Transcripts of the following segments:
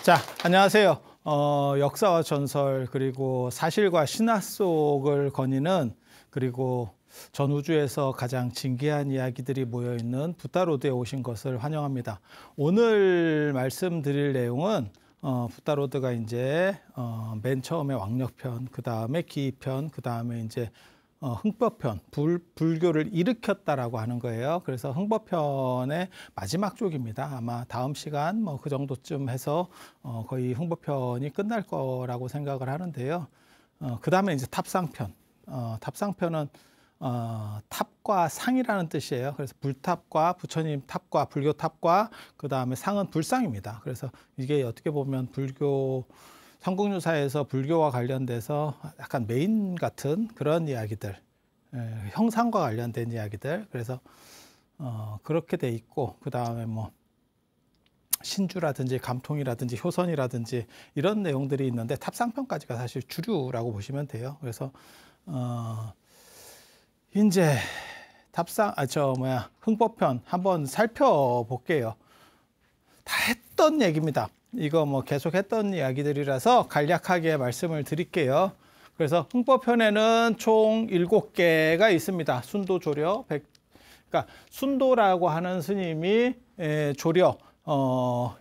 자, 안녕하세요. 역사와 전설 그리고 사실과 신화 속을 거니는 그리고 전 우주에서 가장 진귀한 이야기들이 모여있는 붓다로드에 오신 것을 환영합니다. 오늘 말씀드릴 내용은 붓다로드가 이제 맨 처음에 왕력편, 그 다음에 기이편, 그 다음에 이제 흥법편, 불교를 일으켰다라고 하는 거예요. 그래서 흥법편의 마지막 쪽입니다. 아마 다음 시간 뭐 그 정도쯤 해서 거의 흥법편이 끝날 거라고 생각을 하는데요. 그 다음에 이제 탑상편. 탑상편은 탑과 상이라는 뜻이에요. 그래서 불탑과 부처님 탑과 불교 탑과 그 다음에 상은 불상입니다. 그래서 이게 어떻게 보면 불교 삼국유사에서 불교와 관련돼서 약간 메인 같은 그런 이야기들, 형상과 관련된 이야기들. 그래서 그렇게 돼 있고, 그 다음에 뭐 신주라든지 감통이라든지 효선이라든지 이런 내용들이 있는데 탑상편까지가 사실 주류라고 보시면 돼요. 그래서 이제 흥법편 한번 살펴볼게요. 다 했던 얘기입니다. 이거 뭐 계속 했던 이야기들이라서 간략하게 말씀을 드릴게요. 그래서 흥법편에는 총 7개가 있습니다. 순도, 조려, 그러니까 순도라고 하는 스님이 조려,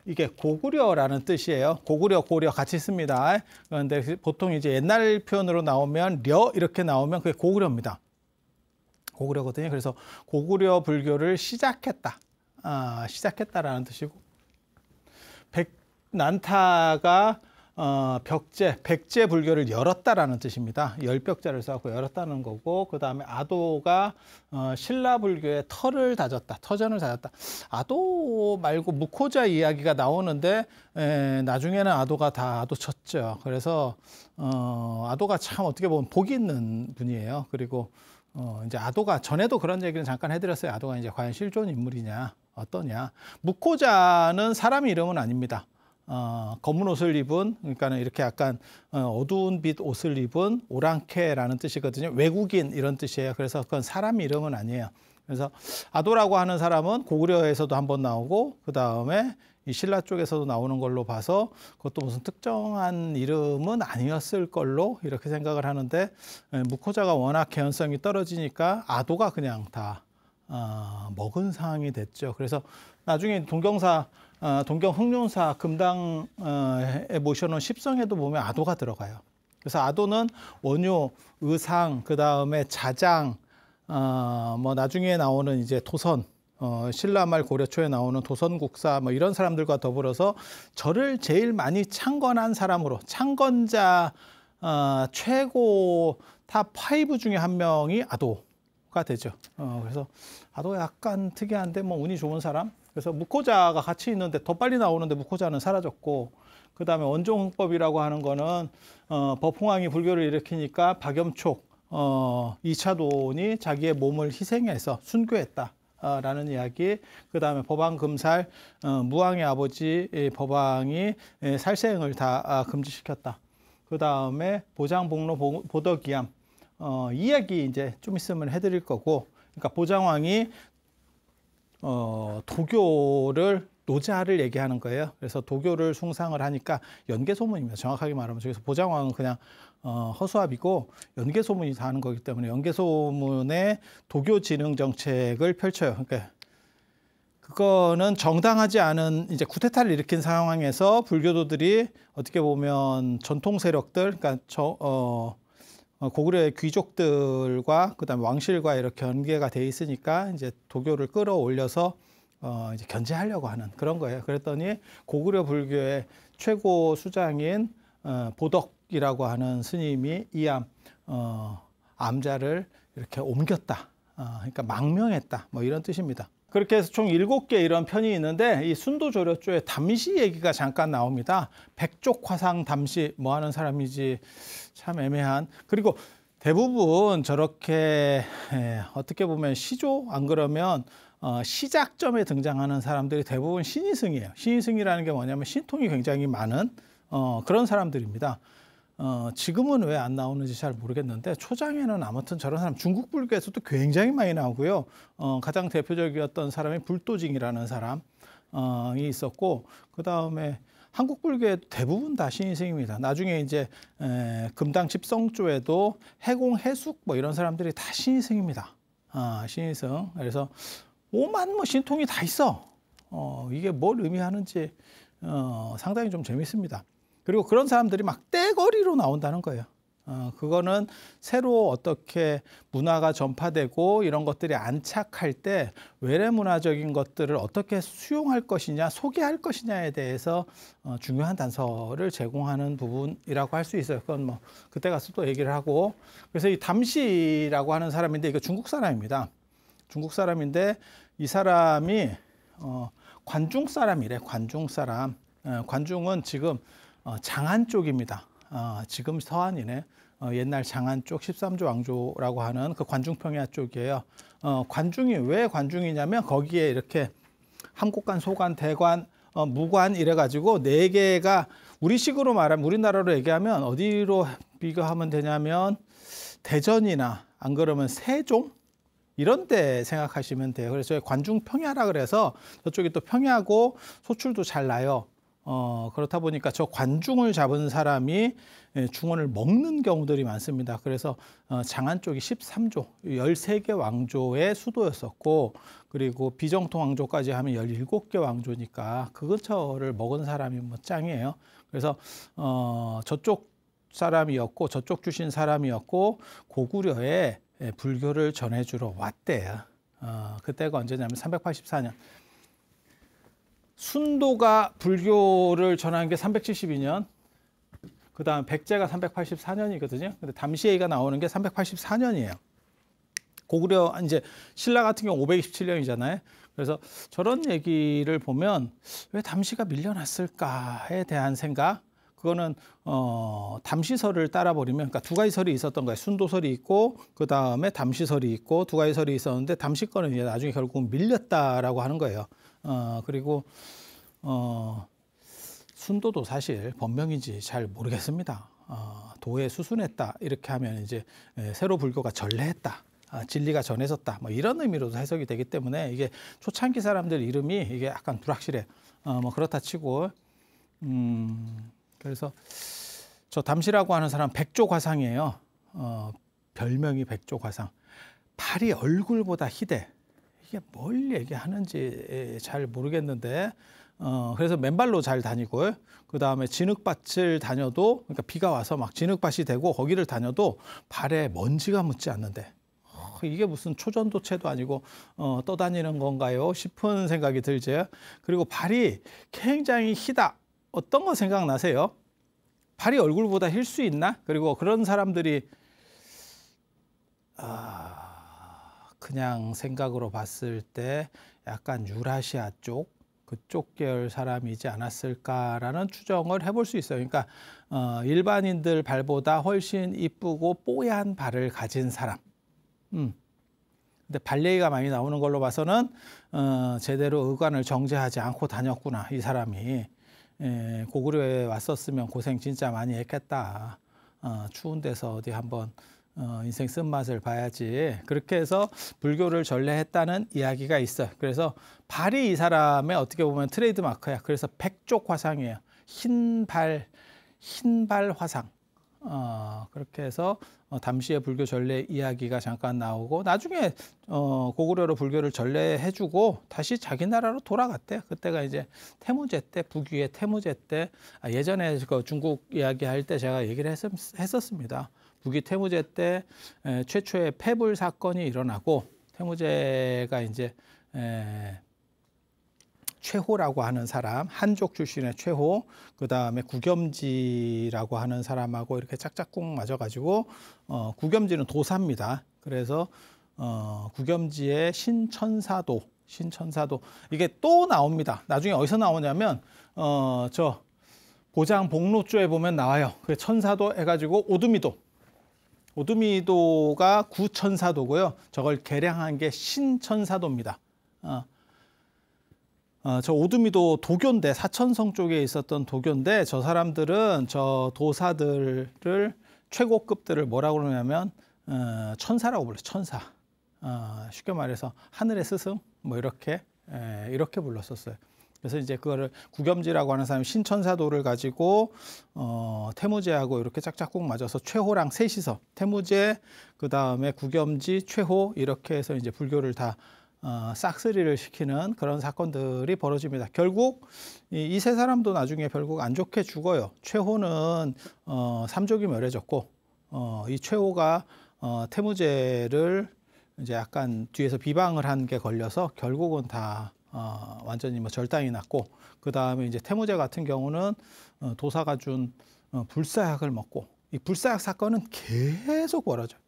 이게 고구려라는 뜻이에요. 고구려, 고려 같이 씁니다. 그런데 보통 이제 옛날 표현으로 나오면 려 이렇게 나오면 그게 고구려입니다. 고구려거든요. 그래서 고구려 불교를 시작했다. 시작했다라는 뜻이고, 난타가 백제 불교를 열었다라는 뜻입니다. 열벽자를 써갖고 열었다는 거고, 그 다음에 아도가 신라 불교의 터전을 다졌다. 아도 말고 무코자 이야기가 나오는데 나중에는 아도가 다 아도 쳤죠. 그래서 아도가 참 어떻게 보면 복이 있는 분이에요. 그리고 이제 아도가 전에도 그런 얘기를 잠깐 해드렸어요. 아도가 이제 과연 실존 인물이냐 어떠냐. 무코자는 사람 이름은 아닙니다. 검은 옷을 입은, 그러니까 이렇게 약간 어두운 빛 옷을 입은 오랑캐라는 뜻이거든요. 외국인 이런 뜻이에요. 그래서 그건 사람 이름은 아니에요. 그래서 아도라고 하는 사람은 고구려에서도 한번 나오고, 그 다음에 이 신라 쪽에서도 나오는 걸로 봐서 그것도 무슨 특정한 이름은 아니었을 걸로 이렇게 생각을 하는데, 무코자가 워낙 개연성이 떨어지니까 아도가 그냥 다 먹은 상이 됐죠. 그래서 나중에 동경 흑룡사 금당에 모셔놓은 십성에도 보면 아도가 들어가요. 그래서 아도는 원효, 의상, 그 다음에 자장, 뭐 나중에 나오는 이제 도선, 신라말 고려초에 나오는 도선국사 뭐 이런 사람들과 더불어서 절을 제일 많이 창건한 사람으로, 창건자 최고 탑 5 중에 한 명이 아도가 되죠. 그래서 아도 약간 특이한데 뭐 운이 좋은 사람. 그래서 무코자가 같이 있는데 더 빨리 나오는데 무코자는 사라졌고, 그 다음에 원종흥법이라고 하는 거는 법홍왕이 불교를 일으키니까 박염촉 2차돈이 자기의 몸을 희생해서 순교했다. 라는 이야기. 그 다음에 법왕금살, 무왕의 아버지 법왕이 살생을 다 금지시켰다. 그 다음에 보장복로 보덕이암, 이 이야기 이제 좀 있으면 해드릴 거고, 그러니까 보장왕이 도교를, 노자를 얘기하는 거예요. 그래서 도교를 숭상을 하니까 연개소문입니다. 정확하게 말하면. 그래서 보장왕은 그냥 허수아비고 연개소문이 다 하는 거기 때문에 연개소문의 도교 진흥 정책을 펼쳐요. 그러니까 그거는 정당하지 않은 이제 쿠데타를 일으킨 상황에서 불교도들이 어떻게 보면 전통 세력들, 그러니까 고구려의 귀족들과 그다음에 왕실과 이렇게 연계가 돼 있으니까 이제 도교를 끌어올려서 이제 견제하려고 하는 그런 거예요. 그랬더니 고구려 불교의 최고 수장인 보덕이라고 하는 스님이 이암 암자를 이렇게 옮겼다. 그러니까 망명했다. 뭐 이런 뜻입니다. 그렇게 해서 총 7개 이런 편이 있는데, 이 순도조려조의 담시 얘기가 잠깐 나옵니다. 백족화상 담시 뭐 하는 사람이지 참 애매한. 그리고 대부분 저렇게 어떻게 보면 시조 안 그러면 시작점에 등장하는 사람들이 대부분 신이승이에요. 신이승이라는 게 뭐냐면 신통이 굉장히 많은 그런 사람들입니다. 지금은 왜 안 나오는지 잘 모르겠는데 초장에는 아무튼 저런 사람 중국 불교에서도 굉장히 많이 나오고요. 가장 대표적이었던 사람이 불도징이라는 사람이 있었고, 그 다음에 한국 불교의 대부분 다 신의승입니다. 나중에 이제 금당 집성조에도 해공, 해숙 뭐 이런 사람들이 다 신의승입니다. 신의승. 그래서 오만 뭐 신통이 다 있어. 이게 뭘 의미하는지 상당히 좀 재밌습니다. 그리고 그런 사람들이 막 떼거리로 나온다는 거예요. 그거는 새로 어떻게 문화가 전파되고 이런 것들이 안착할 때 외래 문화적인 것들을 어떻게 수용할 것이냐, 소개할 것이냐에 대해서 중요한 단서를 제공하는 부분이라고 할 수 있어요. 그건 뭐 그때 가서 또 얘기를 하고. 그래서 이 담시라고 하는 사람인데 이거 중국 사람입니다. 중국 사람인데 이 사람이 관중 사람이래. 관중 사람. 관중은 지금 장안 쪽입니다. 지금 서안이네. 옛날 장안 쪽 13조 왕조라고 하는 그 관중평야 쪽이에요. 관중이 왜 관중이냐면 거기에 이렇게 함곡관, 소관, 대관, 무관 이래가지고 네 개가 우리식으로 말하면 우리나라로 얘기하면 어디로 비교하면 되냐면 대전이나 안 그러면 세종 이런 데 생각하시면 돼요. 그래서 관중평야라 그래서 저쪽이 또 평야고 소출도 잘 나요. 그렇다 보니까 저 관중을 잡은 사람이 중원을 먹는 경우들이 많습니다. 그래서 장안 쪽이 13조, 13개 왕조의 수도였었고, 그리고 비정통 왕조까지 하면 17개 왕조니까 그 근처를 먹은 사람이 뭐 짱이에요. 그래서 저쪽 사람이었고, 저쪽 주신 사람이었고, 고구려에 불교를 전해주러 왔대요. 그때가 언제냐면 384년. 순도가 불교를 전한 게 372년, 그 다음 백제가 384년이거든요. 근데 담시회의가 나오는 게 384년이에요. 고구려, 이제 신라 같은 경우 527년이잖아요. 그래서 저런 얘기를 보면 왜 담시가 밀려났을까에 대한 생각, 그거는 담시설을 따라버리면, 그러니까 두 가지 설이 있었던 거예요. 순도설이 있고 그 다음에 담시설이 있고 두 가지 설이 있었는데 담시 거는 이제 나중에 결국 밀렸다라고 하는 거예요. 그리고 순도도 사실 본명인지 잘 모르겠습니다. 도에 수순했다 이렇게 하면 이제 새로 불교가 전래했다, 진리가 전해졌다, 뭐 이런 의미로도 해석이 되기 때문에 이게 초창기 사람들 이름이 이게 약간 불확실해. 뭐 그렇다 치고 그래서 저 담시라고 하는 사람 백조과상이에요. 별명이 백조과상. 팔이 얼굴보다 희대. 이게 뭘 얘기하는지 잘 모르겠는데, 그래서 맨발로 잘 다니고요. 그 다음에 진흙밭을 다녀도, 그러니까 비가 와서 막 진흙밭이 되고 거기를 다녀도 발에 먼지가 묻지 않는데, 이게 무슨 초전도체도 아니고 떠다니는 건가요? 싶은 생각이 들죠. 그리고 발이 굉장히 희다. 어떤 거 생각나세요? 발이 얼굴보다 힐 수 있나? 그리고 그런 사람들이 그냥 생각으로 봤을 때 약간 유라시아 쪽, 그쪽 계열 사람이지 않았을까라는 추정을 해볼 수 있어요. 그러니까 일반인들 발보다 훨씬 이쁘고 뽀얀 발을 가진 사람. 근데 발 얘기가 많이 나오는 걸로 봐서는 제대로 의관을 정제하지 않고 다녔구나, 이 사람이. 고구려에 왔었으면 고생 진짜 많이 했겠다. 추운 데서 어디 한번 인생 쓴맛을 봐야지. 그렇게 해서 불교를 전래했다는 이야기가 있어요. 그래서 발이 이 사람의 어떻게 보면 트레이드 마크야. 그래서 백족 화상이에요. 흰발 화상. 그렇게 해서 담시의 불교 전래 이야기가 잠깐 나오고, 나중에 고구려로 불교를 전래해주고 다시 자기 나라로 돌아갔대요. 그때가 이제 태무제 때, 북위의 태무제 때, 예전에 그 중국 이야기할 때 제가 얘기를 했었습니다. 북위 태무제 때 최초의 폐불 사건이 일어나고, 태무제가 이제 최호라고 하는 사람, 한족 출신의 최호, 그 다음에 구겸지라고 하는 사람하고 이렇게 짝짝꿍 맞아가지고, 구겸지는 도사입니다. 그래서 구겸지의 신천사도, 이게 또 나옵니다. 나중에 어디서 나오냐면 저 고장 복로조에 보면 나와요. 그 천사도 해가지고 오두미도가 구천사도고요. 저걸 개량한 게 신천사도입니다. 저 오두미도 도교인데, 사천성 쪽에 있었던 도교인데, 저 사람들은 저 도사들을, 최고급들을 뭐라고 그러냐면 천사라고 불러요. 천사. 쉽게 말해서 하늘의 스승 뭐 이렇게 불렀었어요. 그래서 이제 그거를 구겸지라고 하는 사람이 신천사도를 가지고 태무제하고 이렇게 짝짝꿍 맞아서 최호랑 셋이서 태무제, 그 다음에 구겸지, 최호 이렇게 해서 이제 불교를 다 싹쓸이를 시키는 그런 사건들이 벌어집니다. 결국 이 세 사람도 나중에 결국 안 좋게 죽어요. 최호는 삼족이 멸해졌고 이 최호가 태무제를 이제 약간 뒤에서 비방을 한 게 걸려서 결국은 다 완전히 뭐 절당이 났고, 그 다음에 이제 태무제 같은 경우는 도사가 준 불사약을 먹고, 이 불사약 사건은 계속 벌어져요.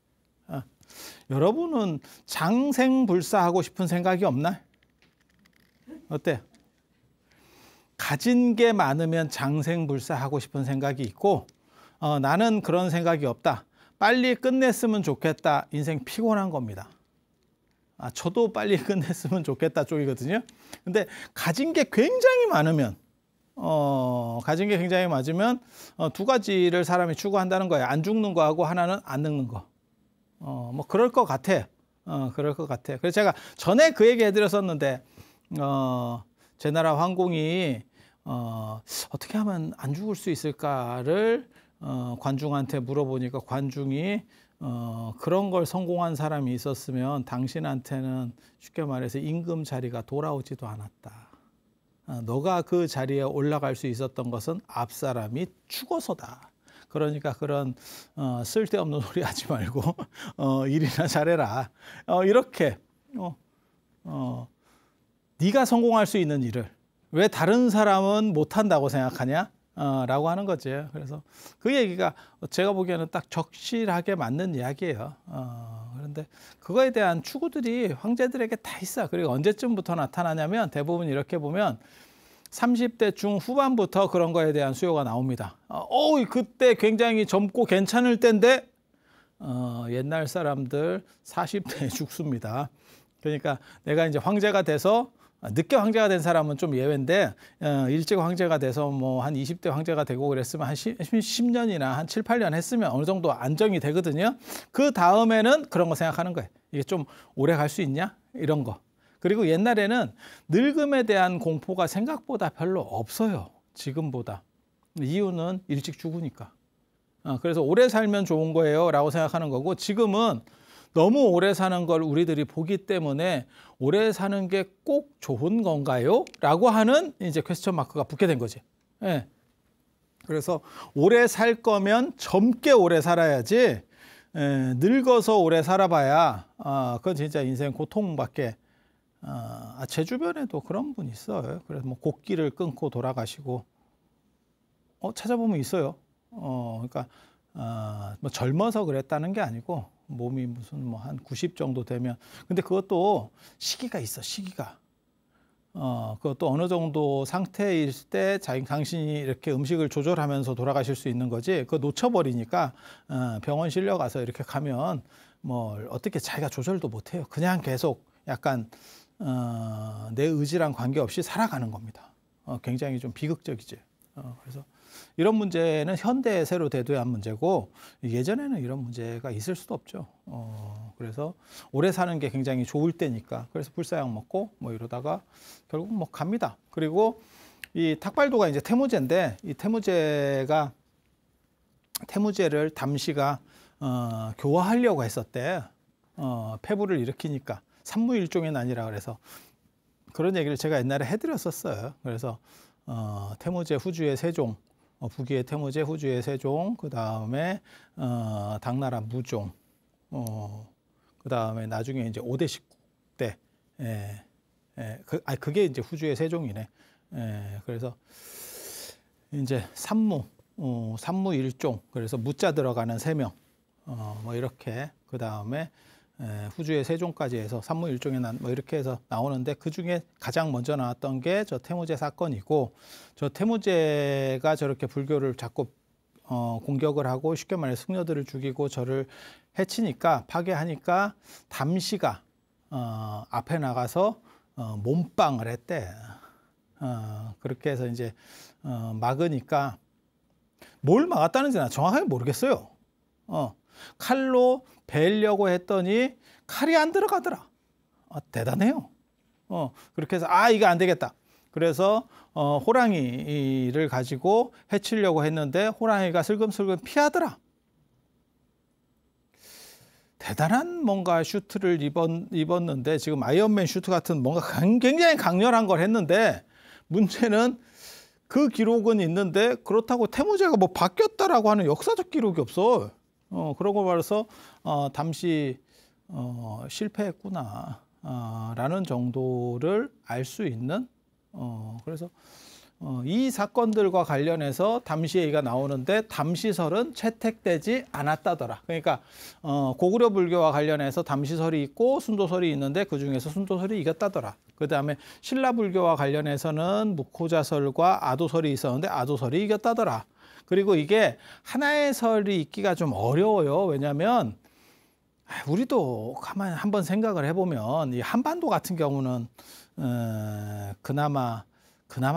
여러분은 장생불사하고 싶은 생각이 없나요? 어때? 가진 게 많으면 장생불사하고 싶은 생각이 있고, 나는 그런 생각이 없다. 빨리 끝냈으면 좋겠다. 인생 피곤한 겁니다. 저도 빨리 끝냈으면 좋겠다 쪽이거든요. 근데 가진 게 굉장히 많으면, 두 가지를 사람이 추구한다는 거예요. 안 죽는 거하고 하나는 안 늙는 거. 뭐 그럴 것 같아. 그럴 것 같아. 그래서 제가 전에 그 얘기 해드렸었는데, 제나라 황공이 어떻게 하면 안 죽을 수 있을까를 관중한테 물어보니까 관중이 그런 걸 성공한 사람이 있었으면 당신한테는 쉽게 말해서 임금 자리가 돌아오지도 않았다. 너가 그 자리에 올라갈 수 있었던 것은 앞 사람이 죽어서다. 그러니까 그런 쓸데없는 소리 하지 말고 일이나 잘해라. 이렇게 네가 성공할 수 있는 일을 왜 다른 사람은 못한다고 생각하냐? 라고 하는 거죠. 그래서 그 얘기가 제가 보기에는 딱 적실하게 맞는 이야기예요. 그런데 그거에 대한 추구들이 황제들에게 다 있어. 그리고 언제쯤부터 나타나냐면 대부분 이렇게 보면 30대 중후반부터 그런 거에 대한 수요가 나옵니다. 그때 굉장히 젊고 괜찮을 때인데 옛날 사람들 40대에 죽습니다. 그러니까 내가 이제 황제가 돼서, 늦게 황제가 된 사람은 좀 예외인데 일찍 황제가 돼서 뭐 한 20대 황제가 되고 그랬으면 한 10년이나 한 7, 8년 했으면 어느 정도 안정이 되거든요. 그 다음에는 그런 거 생각하는 거예요. 이게 좀 오래 갈 수 있냐? 이런 거. 그리고 옛날에는 늙음에 대한 공포가 생각보다 별로 없어요. 지금보다. 이유는 일찍 죽으니까. 그래서 오래 살면 좋은 거예요 라고 생각하는 거고, 지금은 너무 오래 사는 걸 우리들이 보기 때문에 오래 사는 게 꼭 좋은 건가요? 라고 하는 이제 퀘스천 마크가 붙게 된 거지. 예. 그래서 오래 살 거면 젊게 오래 살아야지, 늙어서 오래 살아봐야 그건 진짜 인생 고통밖에. 제 주변에도 그런 분 있어요. 그래서 뭐 곡기를 끊고 돌아가시고, 찾아보면 있어요. 그러니까 뭐 젊어서 그랬다는 게 아니고 몸이 무슨 뭐 한 90 정도 되면, 근데 그것도 시기가 있어. 시기가. 그것도 어느 정도 상태일 때 당신이 이렇게 음식을 조절하면서 돌아가실 수 있는 거지, 그거 놓쳐버리니까 병원 실려가서 이렇게 가면 뭐 어떻게 자기가 조절도 못해요. 그냥 계속 약간 내 의지랑 관계없이 살아가는 겁니다. 굉장히 좀 비극적이지. 그래서 이런 문제는 현대에 새로 대두한 문제고, 예전에는 이런 문제가 있을 수도 없죠. 그래서 오래 사는 게 굉장히 좋을 때니까, 그래서 불사약 먹고 뭐 이러다가 결국 뭐 갑니다. 그리고 이 탁발도가 이제 태무제인데, 이 태무제를 담시가 교화하려고 했었대. 폐부를 일으키니까. 삼무일종의 난이라 그래서 그런 얘기를 제가 옛날에 해드렸었어요. 그래서 태무제 후주의 세종, 북위의 태무제 후주의 세종, 그 다음에 당나라 무종, 그 다음에 나중에 이제 5대 식국 때, 그게 이제 후주의 세종이네. 그래서 이제 삼무일종, 그래서 무자 들어가는 3명, 뭐 이렇게, 그 다음에 후주의 세종까지 해서 삼무일종의 난 뭐 이렇게 해서 나오는데, 그 중에 가장 먼저 나왔던 게 저 태무제 사건이고, 저 태무제가 저렇게 불교를 자꾸 공격을 하고 쉽게 말해서 승려들을 죽이고 저를 해치니까, 파괴하니까 담시가 앞에 나가서 몸빵을 했대. 그렇게 해서 이제 막으니까, 뭘 막았다는지 나 정확하게 모르겠어요. 칼로 베려고 했더니 칼이 안 들어가더라. 대단해요. 그렇게 해서 이거 안 되겠다. 그래서 호랑이를 가지고 해치려고 했는데 호랑이가 슬금슬금 피하더라. 대단한 뭔가 슈트를 입었는데 지금 아이언맨 슈트 같은 뭔가 굉장히 강렬한 걸 했는데 문제는 그 기록은 있는데 그렇다고 태무제가 뭐 바뀌었다라고 하는 역사적 기록이 없어. 그런 걸 말해서 잠시 실패했구나 라는 정도를 알 수 있는 그래서 이 사건들과 관련해서 담시 얘기가 나오는데 담시설은 채택되지 않았다더라. 그러니까 고구려 불교와 관련해서 담시설이 있고 순도설이 있는데 그중에서 순도설이 이겼다더라. 그다음에 신라 불교와 관련해서는 묵호자설과 아도설이 있었는데 아도설이 이겼다더라. 그리고 이게 하나의 설이 있기가 좀 어려워요. 왜냐하면 우리도 가만히 한번 생각을 해보면 이 한반도 같은 경우는 그나마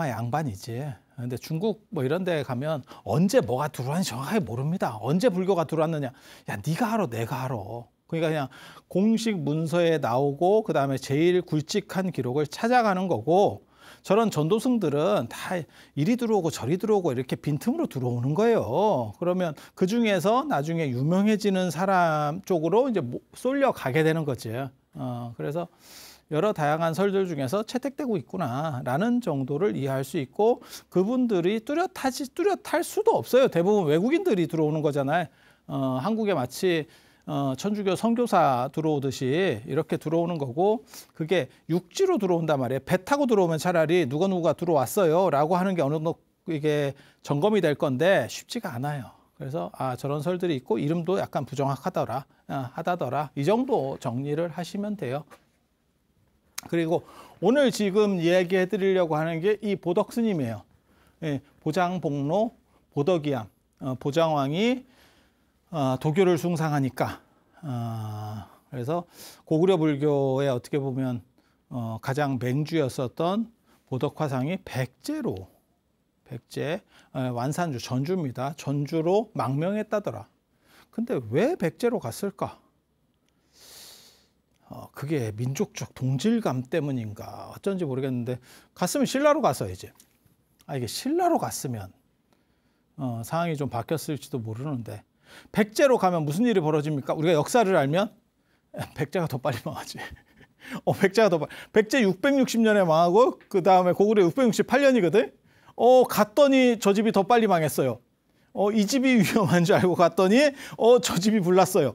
양반이지. 근데 중국 뭐 이런 데 가면 언제 뭐가 들어왔는지 정확하게 모릅니다. 언제 불교가 들어왔느냐. 야, 네가 알아, 내가 알아. 그러니까 그냥 공식 문서에 나오고 그다음에 제일 굵직한 기록을 찾아가는 거고 저런 전도승들은 다 이리 들어오고 저리 들어오고 이렇게 빈틈으로 들어오는 거예요. 그러면 그 중에서 나중에 유명해지는 사람 쪽으로 이제 쏠려 가게 되는 거지. 그래서 여러 다양한 설들 중에서 채택되고 있구나라는 정도를 이해할 수 있고 그분들이 뚜렷할 수도 없어요. 대부분 외국인들이 들어오는 거잖아요. 한국에 마치 천주교 선교사 들어오듯이 이렇게 들어오는 거고 그게 육지로 들어온단 말이에요. 배 타고 들어오면 차라리 누가 들어왔어요 라고 하는 게 어느 정도 이게 점검이 될 건데 쉽지가 않아요. 그래서 저런 설들이 있고 이름도 약간 부정확하더라 하다더라 이 정도 정리를 하시면 돼요. 그리고 오늘 지금 이야기해 드리려고 하는 게 이 보덕 스님이에요. 예, 보장복로 보덕이암 보장왕이 도교를 숭상하니까 그래서 고구려 불교에 어떻게 보면 가장 맹주였었던 보덕화상이 백제 완산주 전주입니다. 전주로 망명했다더라. 근데 왜 백제로 갔을까? 그게 민족적 동질감 때문인가 어쩐지 모르겠는데 갔으면 신라로 갔어야지. 이게 신라로 갔으면 상황이 좀 바뀌었을지도 모르는데 백제로 가면 무슨 일이 벌어집니까? 우리가 역사를 알면 백제가 더 빨리 망하지. 백제가 더 빨리. 백제 660년에 망하고 그 다음에 고구려 668년이거든. 갔더니 저 집이 더 빨리 망했어요. 이 집이 위험한 줄 알고 갔더니 저 집이 불났어요.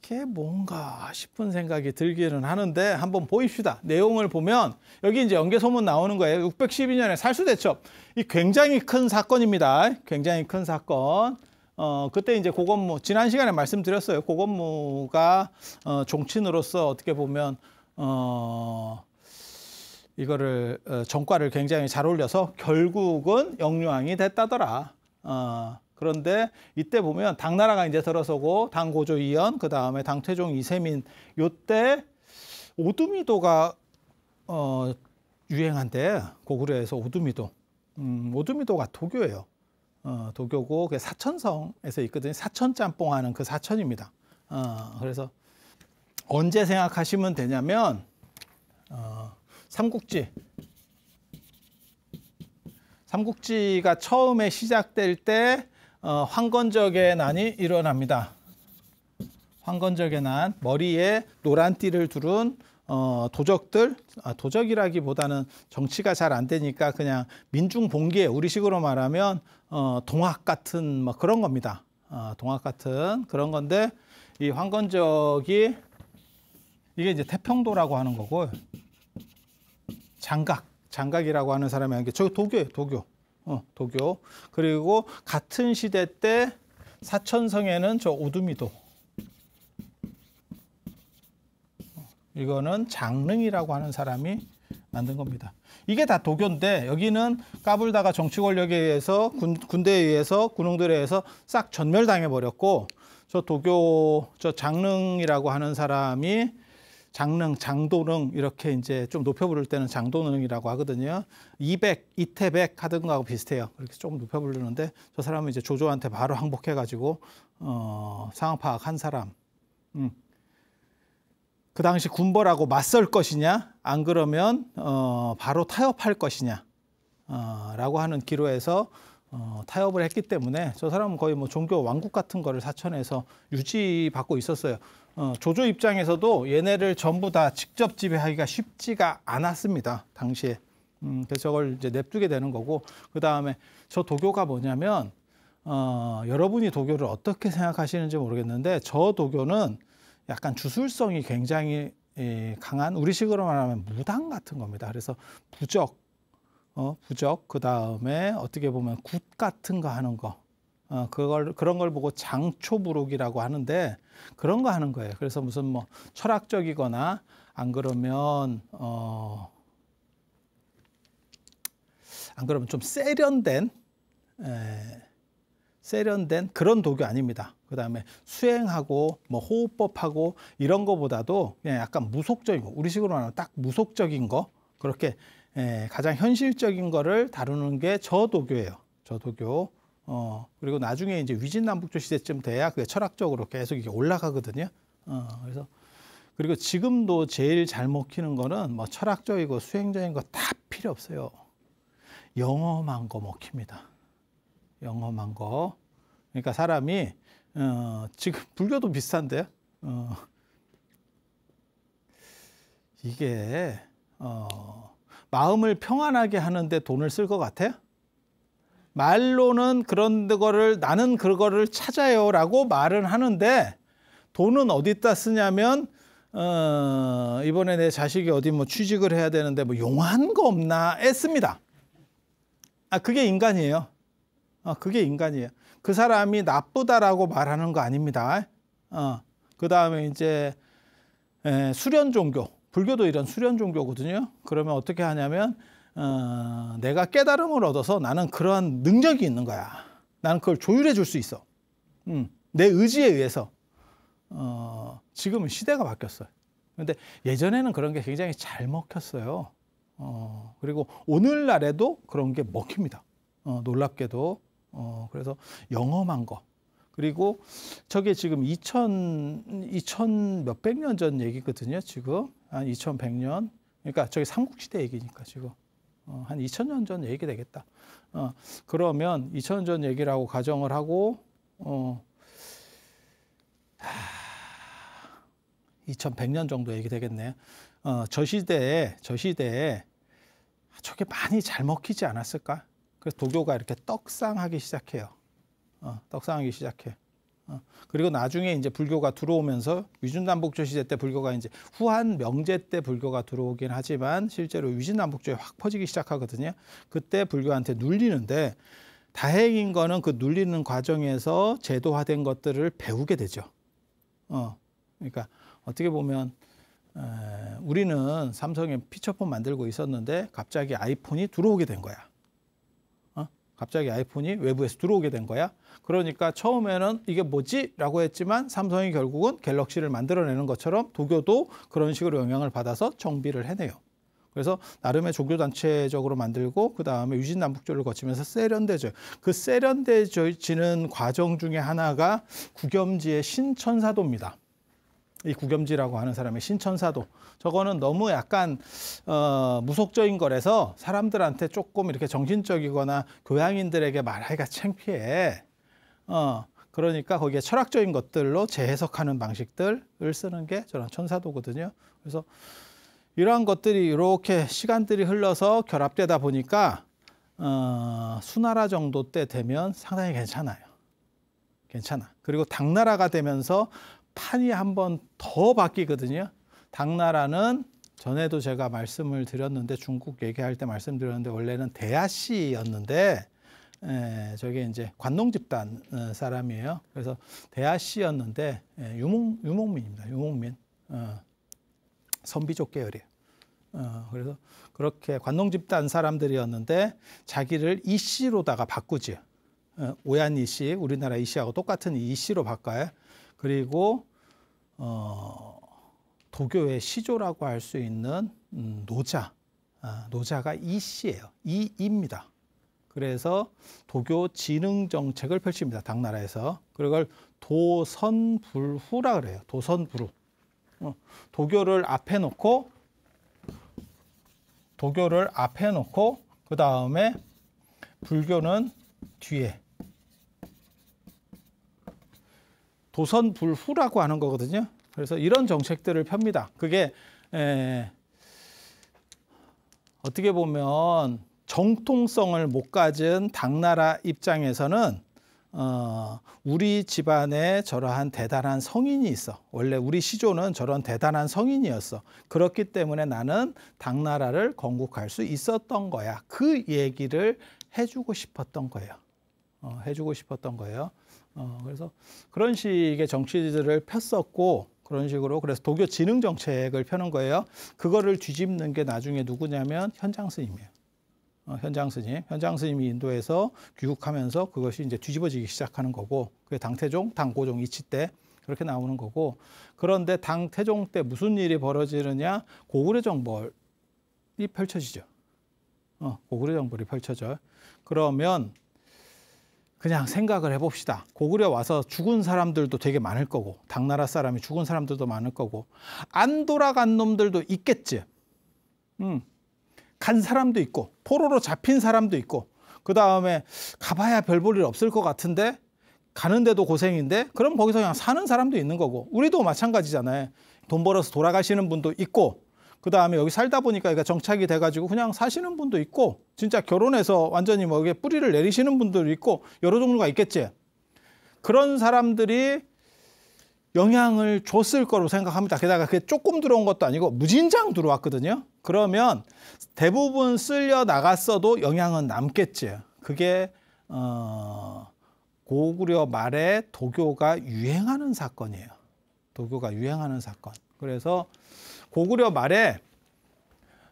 이게 뭔가 싶은 생각이 들기는 하는데 한번 보입시다. 내용을 보면 여기 이제 연개소문 나오는 거예요. 612년에 살수대첩. 이 굉장히 큰 사건입니다. 굉장히 큰 사건. 그때 이제 고건무 지난 시간에 말씀드렸어요. 고건무가 종친으로서 어떻게 보면 이거를 정과를 굉장히 잘 올려서 결국은 영유왕이 됐다더라. 그런데 이때 보면 당나라가 이제 들어서고 당고조 이연 그 다음에 당태종 이세민 요때 오두미도가 유행한데 고구려에서 오두미도가 도교예요. 도교고 그 사천성에서 있거든요. 사천짬뽕하는 그 사천입니다. 그래서 언제 생각하시면 되냐면 삼국지가 처음에 시작될 때 황건적의 난이 일어납니다. 황건적의 난, 머리에 노란 띠를 두른 도적들, 도적이라기보다는 정치가 잘 안 되니까 그냥 민중봉기에 우리식으로 말하면 동학 같은 뭐 그런 겁니다. 동학 같은 그런 건데 이 황건적이 이게 이제 태평도라고 하는 거고 장각이라고 하는 사람이 하는 게 저 도교예요, 도교. 도교. 그리고 같은 시대 때 사천성에는 저 오두미도. 이거는 장릉이라고 하는 사람이 만든 겁니다. 이게 다 도교인데 여기는 까불다가 정치 권력에 의해서 군대에 의해서 군웅들에 의해서 싹 전멸당해 버렸고 저 도교 저 장릉이라고 하는 사람이 장릉, 장도릉 이렇게 이제 좀 높여 부를 때는 장도릉이라고 하거든요. 이태백 하던 거하고 비슷해요. 그렇게 조금 높여 부르는데 저 사람은 이제 조조한테 바로 항복해 가지고 상황 파악한 사람. 그 당시 군벌하고 맞설 것이냐, 안 그러면 바로 타협할 것이냐 라고 하는 기로에서 타협을 했기 때문에 저 사람은 거의 뭐 종교 왕국 같은 거를 사천에서 유지받고 있었어요. 조조 입장에서도 얘네를 전부 다 직접 지배하기가 쉽지가 않았습니다. 당시에. 그래서 저걸 이제 냅두게 되는 거고, 그 다음에 저 도교가 뭐냐면 여러분이 도교를 어떻게 생각하시는지 모르겠는데 저 도교는 약간 주술성이 굉장히 강한, 우리식으로 말하면 무당 같은 겁니다. 그래서 부적, 그 다음에 어떻게 보면 굿 같은 거 하는 거, 그런 걸 보고 장초부록이라고 하는데 그런 거 하는 거예요. 그래서 무슨 뭐 철학적이거나 안 그러면 좀 세련된 그런 도교 아닙니다. 그 다음에 수행하고 뭐 호흡법하고 이런 거보다도 그냥 약간 무속적인 거, 우리식으로 말하면 딱 무속적인 거, 그렇게 가장 현실적인 거를 다루는 게 저 도교예요. 저 도교. 그리고 나중에 이제 위진남북조 시대쯤 돼야 그게 철학적으로 계속 이게 올라가거든요. 그래서 그리고 지금도 제일 잘 먹히는 거는 뭐 철학적이고 수행적인 거 다 필요 없어요. 영험한 거 먹힙니다. 영험한 거. 그러니까 사람이 지금 불교도 비슷한데요. 이게 마음을 평안하게 하는데 돈을 쓸 것 같아요? 말로는 그런 거를 나는 그거를 찾아요라고 말은 하는데 돈은 어디다 쓰냐면 이번에 내 자식이 어디 뭐 취직을 해야 되는데 뭐 용한 거 없나 했습니다. 그게 인간이에요. 그게 인간이에요. 그 사람이 나쁘다라고 말하는 거 아닙니다. 그 다음에 이제 수련 종교, 불교도 이런 수련 종교거든요. 그러면 어떻게 하냐면 내가 깨달음을 얻어서 나는 그러한 능력이 있는 거야. 나는 그걸 조율해 줄 수 있어. 내 의지에 의해서. 지금은 시대가 바뀌었어요. 근데 예전에는 그런 게 굉장히 잘 먹혔어요. 그리고 오늘날에도 그런 게 먹힙니다. 놀랍게도. 그래서 영험한 거. 그리고 저게 지금 2000 몇백 년 전 얘기거든요. 지금 한 2100년. 그러니까 저게 삼국시대 얘기니까 지금 한 2000년 전 얘기 되겠다. 그러면 2000년 전 얘기라고 가정을 하고 2100년 정도 얘기 되겠네. 저 시대에 저게 많이 잘 먹히지 않았을까? 그래서 도교가 이렇게 떡상하기 시작해요. 떡상하기 시작해. 그리고 나중에 이제 불교가 들어오면서 위진남북조 시대 때 불교가 이제 후한 명제 때 불교가 들어오긴 하지만 실제로 위진남북조에 확 퍼지기 시작하거든요. 그때 불교한테 눌리는데 다행인 거는 그 눌리는 과정에서 제도화된 것들을 배우게 되죠. 그러니까 어떻게 보면 우리는 삼성에 피처폰 만들고 있었는데 갑자기 아이폰이 들어오게 된 거야. 갑자기 아이폰이 외부에서 들어오게 된 거야. 그러니까 처음에는 이게 뭐지? 라고 했지만 삼성이 결국은 갤럭시를 만들어내는 것처럼 도교도 그런 식으로 영향을 받아서 정비를 해내요. 그래서 나름의 종교단체적으로 만들고 그 다음에 위진남북조를 거치면서 세련돼져요. 그 세련돼지는 과정 중에 하나가 구겸지의 신천사도입니다. 이 구겸지라고 하는 사람의 신천사도. 저거는 너무 약간 무속적인 거라서 사람들한테 조금 이렇게 정신적이거나 교양인들에게 말하기가 창피해. 그러니까 거기에 철학적인 것들로 재해석하는 방식들을 쓰는 게 저런 천사도거든요. 그래서 이러한 것들이 이렇게 시간들이 흘러서 결합되다 보니까 수나라 정도 때 되면 상당히 괜찮아요. 괜찮아. 그리고 당나라가 되면서 판이 한 번 더 바뀌거든요. 당나라는 전에도 제가 말씀을 드렸는데 중국 얘기할 때 말씀드렸는데 원래는 대하씨였는데 저게 이제 관농 집단 사람이에요. 그래서 대하씨였는데 유목민입니다. 유목민. 선비족 계열이에요. 그래서 그렇게 관농 집단 사람들이었는데 자기를 이씨로다가 바꾸지. 오얀 이씨, 우리나라 이씨하고 똑같은 이씨로 바꿔요. 그리고 도교의 시조라고 할 수 있는 노자가 이씨예요. 이입니다. 그래서 도교 진흥 정책을 펼칩니다. 당나라에서. 그걸 도선불후라 그래요. 도선불후. 도교를 앞에 놓고 그 다음에 불교는 뒤에. 도선불후라고 하는 거거든요. 그래서 이런 정책들을 펴니다. 그게 어떻게 보면 정통성을 못 가진 당나라 입장에서는 우리 집안에 저러한 대단한 성인이 있어. 원래 우리 시조는 저런 대단한 성인이었어. 그렇기 때문에 나는 당나라를 건국할 수 있었던 거야. 그 얘기를 해주고 싶었던 거예요. 그래서 그런 식의 정치들을 폈었고, 그런 식으로 그래서 도교 진흥 정책을 펴는 거예요. 그거를 뒤집는 게 나중에 누구냐면 현장 스님이에요. 현장 스님이 인도에서 귀국하면서 그것이 이제 뒤집어지기 시작하는 거고, 그게 당태종, 당고종 이치 때 그렇게 나오는 거고. 그런데 당태종 때 무슨 일이 벌어지느냐? 고구려 정벌이 펼쳐지죠. 고구려 정벌이 펼쳐져요. 그러면 그냥 생각을 해봅시다. 고구려 와서 죽은 사람들도 되게 많을 거고, 당나라 사람이 죽은 사람들도 많을 거고, 안 돌아간 놈들도 있겠지. 간 사람도 있고, 포로로 잡힌 사람도 있고, 그 다음에 가봐야 별 볼 일 없을 것 같은데 가는데도 고생인데, 그럼 거기서 그냥 사는 사람도 있는 거고, 우리도 마찬가지잖아요. 돈 벌어서 돌아가시는 분도 있고, 그 다음에 여기 살다 보니까 여기가 정착이 돼가지고 그냥 사시는 분도 있고, 진짜 결혼해서 완전히 뭐 이게 뿌리를 내리시는 분도 있고, 여러 종류가 있겠지. 그런 사람들이 영향을 줬을 거로 생각합니다. 게다가 그게 조금 들어온 것도 아니고 무진장 들어왔거든요. 그러면 대부분 쓸려 나갔어도 영향은 남겠지. 그게 고구려 말에 도교가 유행하는 사건이에요. 도교가 유행하는 사건. 그래서 고구려 말에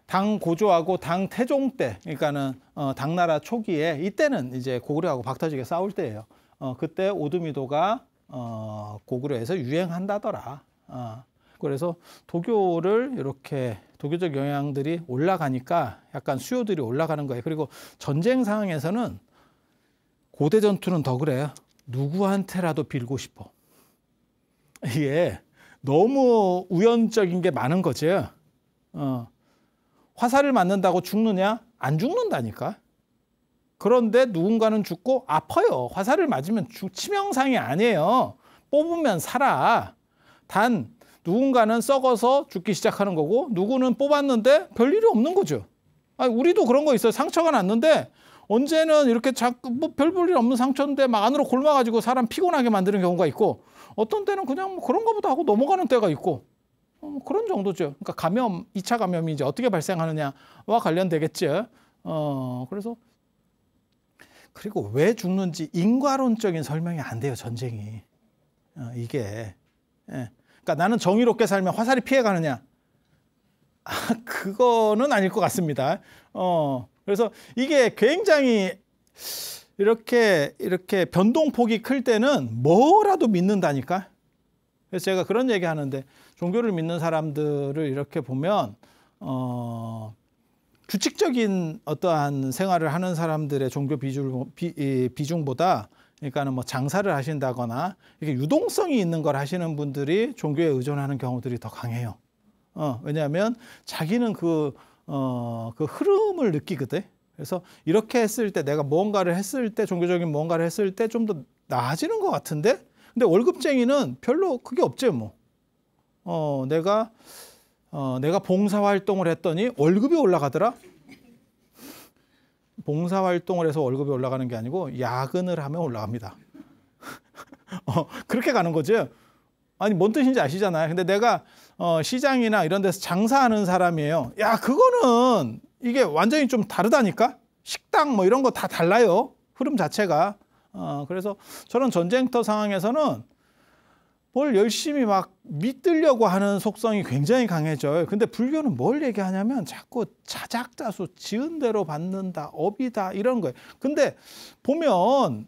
당고조하고 당태종 때, 그러니까는 당나라 초기에, 이때는 이제 고구려하고 박터지게 싸울 때예요. 그때 오두미도가 고구려에서 유행한다더라. 그래서 도교를 이렇게 도교적 영향들이 올라가니까 약간 수요들이 올라가는 거예요. 그리고 전쟁 상황에서는 고대 전투는 더 그래요. 누구한테라도 빌고 싶어. 이게 너무 우연적인 게 많은 거죠. 화살을 맞는다고 죽느냐? 안 죽는다니까. 그런데 누군가는 죽고 아파요. 화살을 맞으면 치명상이 아니에요. 뽑으면 살아. 단 누군가는 썩어서 죽기 시작하는 거고, 누구는 뽑았는데 별일이 없는 거죠. 아니, 우리도 그런 거 있어요. 상처가 났는데 언제는 이렇게 자꾸 뭐 별 볼 일 없는 상처인데 막 안으로 골마가지고 사람 피곤하게 만드는 경우가 있고, 어떤 때는 그냥 뭐 그런 거보다 하고 넘어가는 때가 있고, 그런 정도죠. 그러니까 감염, 2차 감염이 이제 어떻게 발생하느냐와 관련되겠죠. 그래서 그리고 왜 죽는지 인과론적인 설명이 안 돼요, 전쟁이. 이게. 그러니까 나는 정의롭게 살면 화살이 피해가느냐? 그거는 아닐 것 같습니다. 그래서 이게 굉장히 이렇게 변동폭이 클 때는 뭐라도 믿는다니까. 그래서 제가 그런 얘기 하는데, 종교를 믿는 사람들을 이렇게 보면 규칙적인 어떠한 생활을 하는 사람들의 종교 비중보다, 그러니까는 뭐 장사를 하신다거나 이렇게 유동성이 있는 걸 하시는 분들이 종교에 의존하는 경우들이 더 강해요. 왜냐하면 자기는 그 흐름을 느끼거든. 그래서 이렇게 했을 때, 내가 무언가를 했을 때, 종교적인 무언가를 했을 때 좀 더 나아지는 것 같은데, 근데 월급쟁이는 별로 그게 없죠, 뭐. 내가 봉사활동을 했더니 월급이 올라가더라? 봉사활동을 해서 월급이 올라가는 게 아니고 야근을 하면 올라갑니다. 그렇게 가는 거죠. 아니, 뭔 뜻인지 아시잖아요. 근데 내가 시장이나 이런 데서 장사하는 사람이에요. 야, 그거는 이게 완전히 좀 다르다니까? 식당 뭐 이런 거 다 달라요. 흐름 자체가. 그래서 저런 전쟁터 상황에서는 뭘 열심히 막 믿으려고 하는 속성이 굉장히 강해져요. 근데 불교는 뭘 얘기하냐면 자꾸 자작자수, 지은 대로 받는다, 업이다, 이런 거예요. 근데 보면,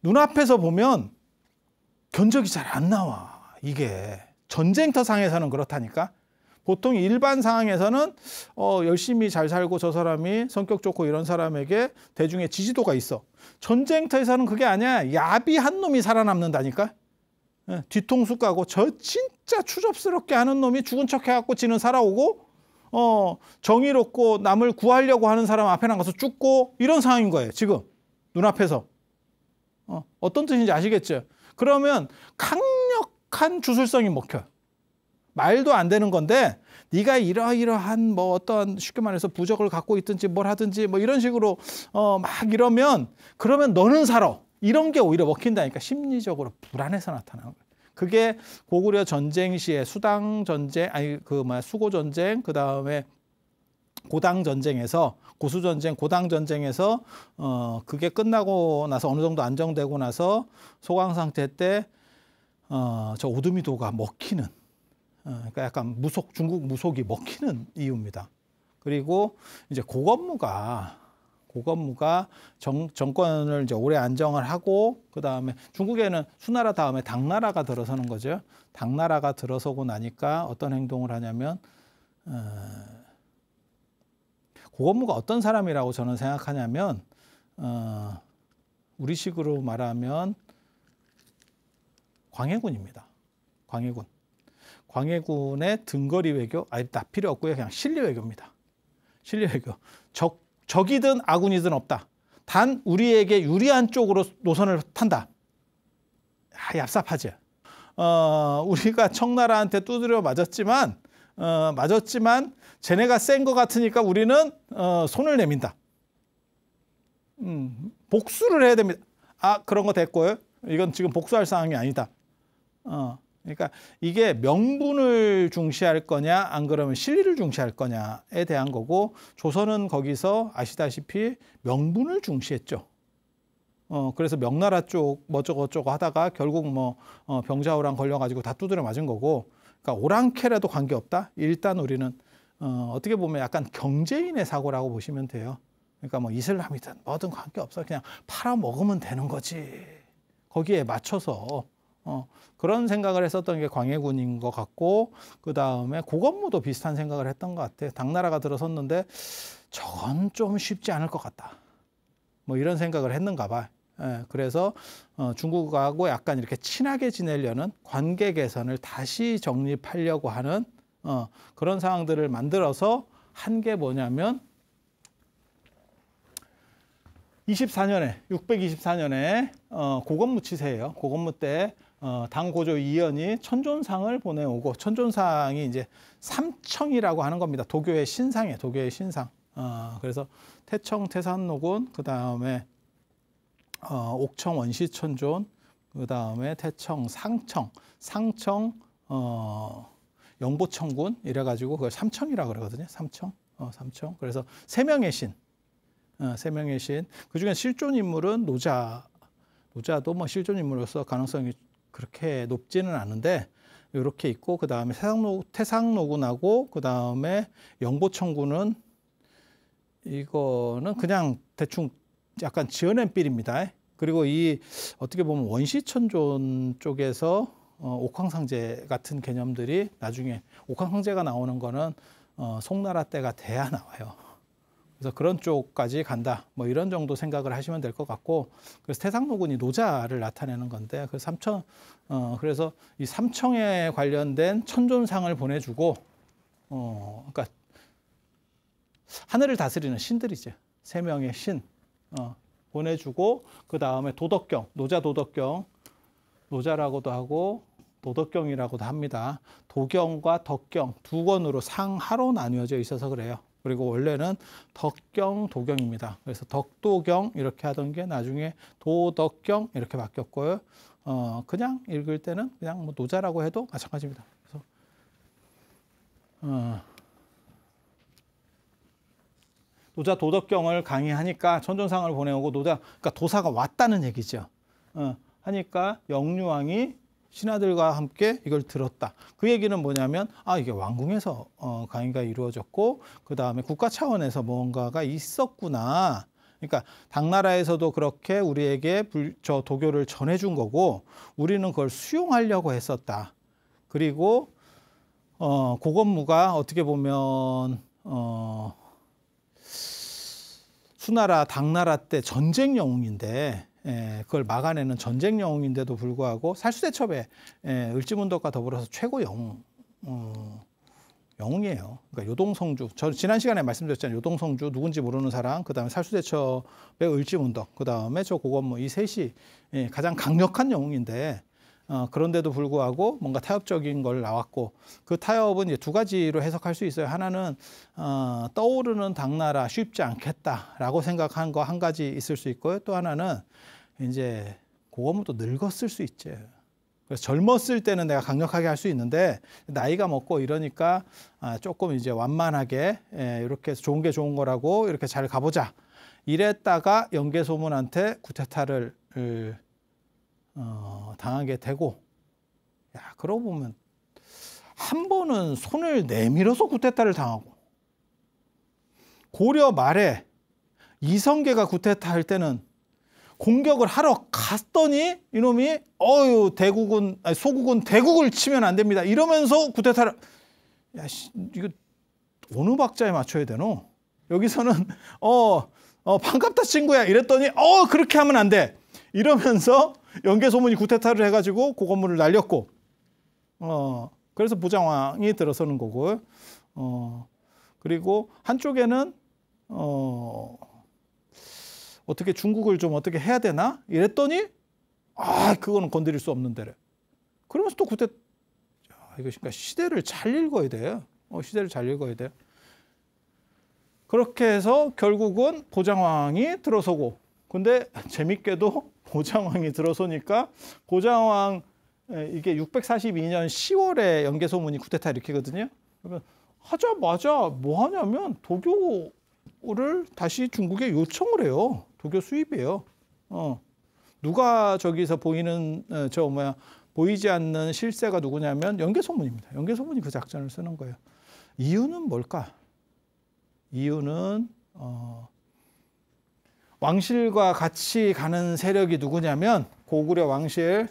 눈앞에서 보면 견적이 잘 안 나와. 이게 전쟁터 상에서는 그렇다니까. 보통 일반 상황에서는 열심히 잘 살고 저 사람이 성격 좋고 이런 사람에게 대중의 지지도가 있어. 전쟁터에서는 그게 아니야. 야비한 놈이 살아남는다니까. 예, 뒤통수 까고 저 진짜 추접스럽게 하는 놈이 죽은 척 해갖고 지는 살아오고 정의롭고 남을 구하려고 하는 사람 앞에 나가서 죽고 이런 상황인 거예요. 지금 눈앞에서. 어떤 뜻인지 아시겠죠? 그러면 강력한 주술성이 먹혀요. 말도 안 되는 건데 네가 이러이러한 뭐 어떤 쉽게 말해서 부적을 갖고 있든지 뭘 하든지 뭐 이런 식으로 막 이러면 그러면 너는 살아. 이런 게 오히려 먹힌다니까 심리적으로 불안해서 나타나는 거예요. 그게 고구려 전쟁 시에 수당 전쟁 수고 전쟁 그다음에 고당 전쟁에서 고수 전쟁 고당 전쟁에서 그게 끝나고 나서 어느 정도 안정되고 나서 소강 상태 때 저 오두미도가 먹히는 그러니까 약간 중국 무속이 먹히는 이유입니다. 그리고 이제 고건무가 정권을 이제 오래 안정을 하고 그다음에 중국에는 수나라 다음에 당나라가 들어서는 거죠. 당나라가 들어서고 나니까 어떤 행동을 하냐면 고건무가 어떤 사람이라고 저는 생각하냐면 우리식으로 말하면 광해군입니다. 광해군의 등거리 외교 다 필요 없고요. 그냥 실리 외교입니다. 실리 외교. 적이든 아군이든 없다. 단 우리에게 유리한 쪽으로 노선을 탄다. 얍삽하지. 우리가 청나라한테 두드려 맞았지만 쟤네가 센 것 같으니까 우리는 손을 내민다. 복수를 해야 됩니다. 그런 거 됐고요. 이건 지금 복수할 상황이 아니다. 그러니까 이게 명분을 중시할 거냐 안 그러면 실리를 중시할 거냐에 대한 거고 조선은 거기서 아시다시피 명분을 중시했죠. 그래서 명나라 쪽 뭐저쩌고 하다가 결국 병자호랑 걸려가지고 다 두드려 맞은 거고 그러니까 오랑캐라도 관계없다. 일단 우리는 어떻게 보면 약간 경제인의 사고라고 보시면 돼요. 그러니까 뭐 이슬람이든 뭐든 관계없어. 그냥 팔아먹으면 되는 거지. 거기에 맞춰서 그런 생각을 했었던 게 광해군인 것 같고 그다음에 고건무도 비슷한 생각을 했던 것 같아요. 당나라가 들어섰는데 저건 좀 쉽지 않을 것 같다. 뭐 이런 생각을 했는가 봐. 그래서 중국하고 약간 이렇게 친하게 지내려는 관계 개선을 다시 정립하려고 하는 그런 상황들을 만들어서 한 게 뭐냐면 624년에 고건무 치세예요. 고건무 때 당고조 이연이 천존상을 보내오고 천존상이 이제 삼청이라고 하는 겁니다. 도교의 신상이에요. 도교의 신상. 그래서 태청 태산노군 그다음에 옥청 원시천존 그다음에 태청 상청 영보청군 이래가지고 그걸 삼청이라고 그러거든요. 삼청. 그래서 세 명의 신. 그중에 실존 인물은 노자도 뭐 실존 인물로서 가능성이 그렇게 높지는 않은데 이렇게 있고 그다음에 태상노군하고 그다음에 영보청군은 이거는 그냥 대충 약간 지어낸 삘입니다. 그리고 이 어떻게 보면 원시천존 쪽에서 옥황상제 같은 개념들이 나중에 옥황상제가 나오는 거는 송나라 때가 돼야 나와요. 그래서 그런 쪽까지 간다. 뭐 이런 정도 생각을 하시면 될 것 같고 그래서 태상노군이 노자를 나타내는 건데 그래서 이 삼청에 관련된 천존상을 보내주고 그러니까 하늘을 다스리는 신들이죠. 세 명의 신 보내주고 그 다음에 도덕경 노자 도덕경 노자라고도 하고 도덕경이라고도 합니다. 도경과 덕경 두 권으로 상하로 나뉘어져 있어서 그래요. 그리고 원래는 덕경, 도경입니다. 그래서 덕도경 이렇게 하던 게 나중에 도덕경 이렇게 바뀌었고요. 그냥 읽을 때는 그냥 뭐 노자라고 해도 마찬가지입니다. 그래서 노자 도덕경을 강의하니까 천존상을 보내오고 그러니까 도사가 왔다는 얘기죠. 하니까 영유왕이 신하들과 함께 이걸 들었다. 그 얘기는 뭐냐면 이게 왕궁에서 강의가 이루어졌고 그 다음에 국가 차원에서 뭔가가 있었구나. 그러니까 당나라에서도 그렇게 우리에게 저 도교를 전해준 거고 우리는 그걸 수용하려고 했었다. 그리고 고건무가 어떻게 보면 수나라 당나라 때 전쟁 영웅인데 그걸 막아내는 전쟁 영웅인데도 불구하고 살수대첩에 을지문덕과 더불어서 최고 영웅이에요. 그러니까 요동성주. 저 지난 시간에 말씀드렸잖아요. 요동성주 누군지 모르는 사람, 그다음에 살수대첩의 을지문덕, 그다음에 저 고건무 이 셋이 가장 강력한 영웅인데 그런데도 불구하고 뭔가 타협적인 걸 나왔고 그 타협은 이제 두 가지로 해석할 수 있어요. 하나는 떠오르는 당나라 쉽지 않겠다라고 생각한 거 한 가지 있을 수 있고요. 또 하나는 이제 고건무도 늙었을 수 있죠. 그래서 젊었을 때는 내가 강력하게 할 수 있는데 나이가 먹고 이러니까 조금 이제 완만하게 이렇게 좋은 게 좋은 거라고 이렇게 잘 가보자. 이랬다가 영계소문한테 쿠데타를 당하게 되고, 야, 그러고 보면 한 번은 손을 내밀어서 쿠데타를 당하고 고려 말에 이성계가 쿠데타 할 때는 공격을 하러 갔더니 이놈이 대국은 소국은 대국을 치면 안 됩니다. 이러면서 쿠데타를 이거 어느 박자에 맞춰야 되노? 여기서는 반갑다 친구야 이랬더니 그렇게 하면 안 돼. 이러면서 영계소문이 쿠데타를 해가지고 고건물을 날렸고 그래서 보장왕이 들어서는 거고 그리고 한쪽에는 어떻게 중국을 좀 어떻게 해야 되나 이랬더니 그거는 건드릴 수 없는 데래. 그러면서 또 이거 그러니까 시대를 잘 읽어야 돼요. 시대를 잘 읽어야 돼요. 그렇게 해서 결국은 보장왕이 들어서고, 근데 재밌게도 보장왕이 들어서니까 보장왕 이게 642년 10월에 영계소문이 쿠데타 일으키거든요. 그러면 하자마자 뭐 하냐면 도교를 다시 중국에 요청을 해요. 도교 수입이에요. 누가 저기서 보이는 보이지 않는 실세가 누구냐면 영계소문입니다. 영계소문이 그 작전을 쓰는 거예요. 이유는 뭘까? 이유는 왕실과 같이 가는 세력이 누구냐면 고구려 왕실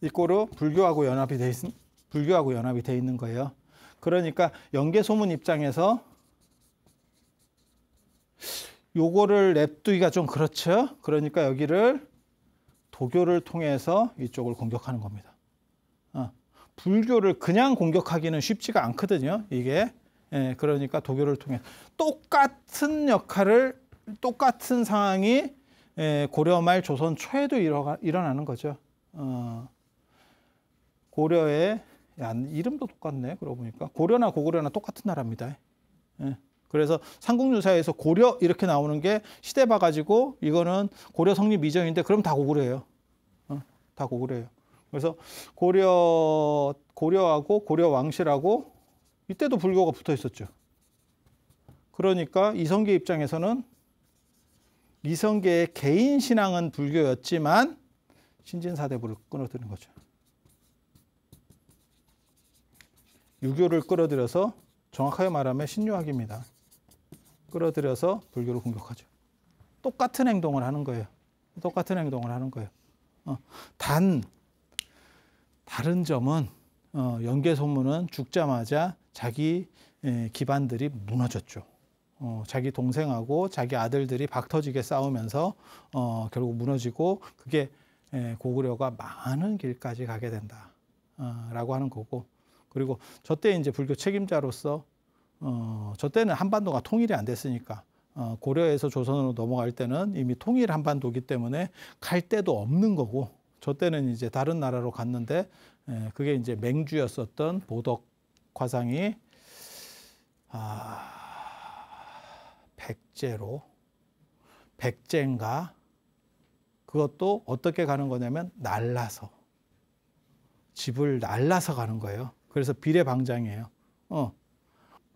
이꼬르 불교하고 연합이 돼 있는 거예요. 그러니까 영계소문 입장에서 요거를 냅두기가 좀 그렇죠. 그러니까 여기를 도교를 통해서 이쪽을 공격하는 겁니다. 불교를 그냥 공격하기는 쉽지가 않거든요. 이게 그러니까 도교를 통해 똑같은 역할을 똑같은 상황이 고려 말 조선 초에도 일어나는 거죠. 고려의 이름도 똑같네. 그러고 보니까 고려나 고구려나 똑같은 나라입니다. 그래서 삼국유사에서 고려 이렇게 나오는 게 시대 봐가지고 이거는 고려 성립 이전인데 그럼 다 고구려예요. 다 고구려예요. 그래서 고려하고 고려 왕실하고 이때도 불교가 붙어 있었죠. 그러니까 이성계 입장에서는 이성계의 개인 신앙은 불교였지만 신진사대부를 끊어들인 거죠. 유교를 끌어들여서 정확하게 말하면 신유학입니다. 끌어들여서 불교를 공격하죠. 똑같은 행동을 하는 거예요. 똑같은 행동을 하는 거예요. 다른 점은 영계소문은 죽자마자 자기 기반들이 무너졌죠. 자기 동생하고 자기 아들들이 박터지게 싸우면서 결국 무너지고 그게 고구려가 망하는 길까지 가게 된다. 라고 하는 거고, 그리고 저때 이제 불교 책임자로서 저때는 한반도가 통일이 안 됐으니까 고려에서 조선으로 넘어갈 때는 이미 통일 한반도기 때문에 갈 데도 없는 거고, 저때는 이제 다른 나라로 갔는데 그게 이제 맹주였었던 보덕 화상이 백제인가 그것도 어떻게 가는 거냐면 날라서 집을 날라서 가는 거예요. 그래서 비례방장이에요.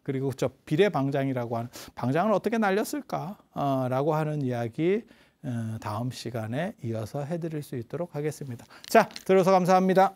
그리고 저 비례방장이라고 하는 방장을 어떻게 날렸을까? 라고 하는 이야기 다음 시간에 이어서 해드릴 수 있도록 하겠습니다. 자, 들어서 감사합니다.